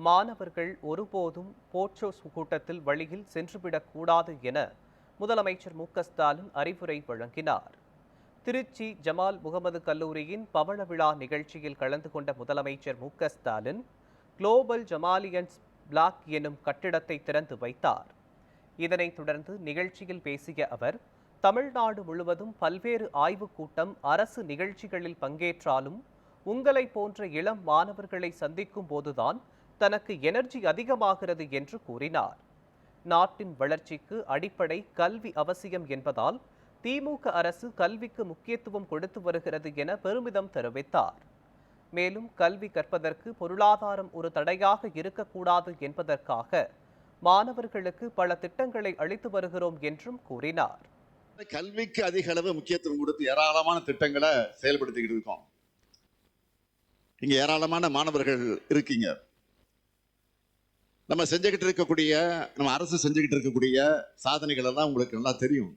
மாணவர்கள் ஒருபோதும் போர்ச்சோ கூட்டத்தில் வழியில் சென்றுவிடக்கூடாது என முதலமைச்சர் மு.க.ஸ்டாலின் அறிவுரை வழங்கினார். திருச்சி ஜமால் முகமது கல்லூரியின் பவள விழா நிகழ்ச்சியில் கலந்து கொண்ட முதலமைச்சர் மு.க.ஸ்டாலின் குளோபல் ஜமாலியன்ஸ் பிளாக் எனும் கட்டிடத்தை திறந்து வைத்தார். இதனைத் தொடர்ந்து நிகழ்ச்சியில் பேசிய அவர், தமிழ்நாடு முழுவதும் பல்வேறு ஆய்வுக் கூட்டம், அரசு நிகழ்ச்சிகளில் பங்கேற்றாலும் உங்களை போன்ற இளம் மாணவர்களை சந்திக்கும் போதுதான் தனக்கு எனர்ஜி அதிகமாகிறது என்று கூறினார். நாட்டின் வளர்ச்சிக்கு அடிப்படை கல்வி அவசியம் என்பதால் திமுக அரசு கல்விக்கு முக்கியத்துவம் கொடுத்து வருகிறது என பெருமிதம் தெரிவித்தார். மேலும் கல்வி கற்பதற்கு பொருளாதாரம் ஒரு தடையாக இருக்கக்கூடாது என்பதற்காக மாணவர்களுக்கு பல திட்டங்களை அளித்து வருகிறோம் என்றும் கூறினார். கல்விக்கு அதிக அளவு முக்கியத்துவம் கொடுத்து ஏராளமான திட்டங்களை செயல்படுத்திக்கிட்டு இருக்கோம். இங்க ஏராளமான மாணவர்கள் இருக்கீங்க. நம்ம செஞ்சுக்கிட்டு இருக்கக்கூடிய, நம்ம அரசு செஞ்சுக்கிட்டு இருக்கக்கூடிய சாதனைகள் எல்லாம் உங்களுக்கு நல்லா தெரியும்.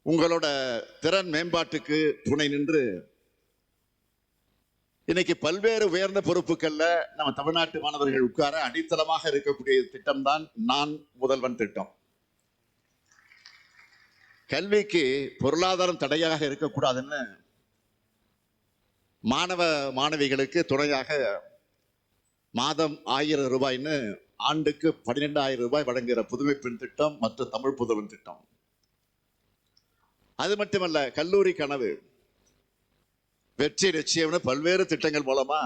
உங்களோட திறன் மேம்பாட்டுக்கு துணை நின்று இன்னைக்கு பல்வேறு உயர்ந்த பொறுப்புகள்ல நம்ம தமிழ்நாட்டு மாணவர்கள் உட்கார அடித்தளமாக இருக்கக்கூடிய திட்டம் தான் நான் முதல்வன் திட்டம். கல்விக்கு பொருளாதாரம் தடையாக இருக்கக்கூடாதுன்னு மாணவ மாணவிகளுக்கு துணையாக மாதம் 1000 ரூபாய்ன்னு ஆண்டுக்கு 12,000 ரூபாய் வழங்குகிற புதுமை பெண் திட்டம் மற்றும் தமிழ் புதல்வன் திட்டம். அது மட்டுமல்ல, கல்லூரி கனவு, வெற்றி நிச்சயம்னு பல்வேறு திட்டங்கள் மூலமா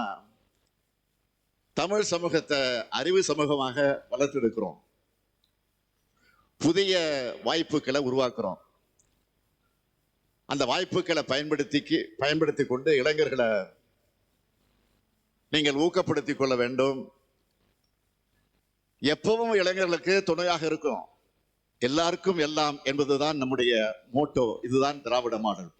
தமிழ் சமூகத்தை அறிவு சமூகமாக வளர்த்தெடுக்கிறோம். புதிய வாய்ப்புகளை உருவாக்குறோம். அந்த வாய்ப்புகளை பயன்படுத்தி கொண்டு இளைஞர்களை நீங்கள் ஊக்கப்படுத்திக் கொள்ள வேண்டும். எப்பவும் இளைஞர்களுக்கு துணையாக இருக்கும். எல்லாருக்கும் எல்லாம் என்பதுதான் நம்முடைய மோட்டோ. இதுதான் திராவிட மாடல்.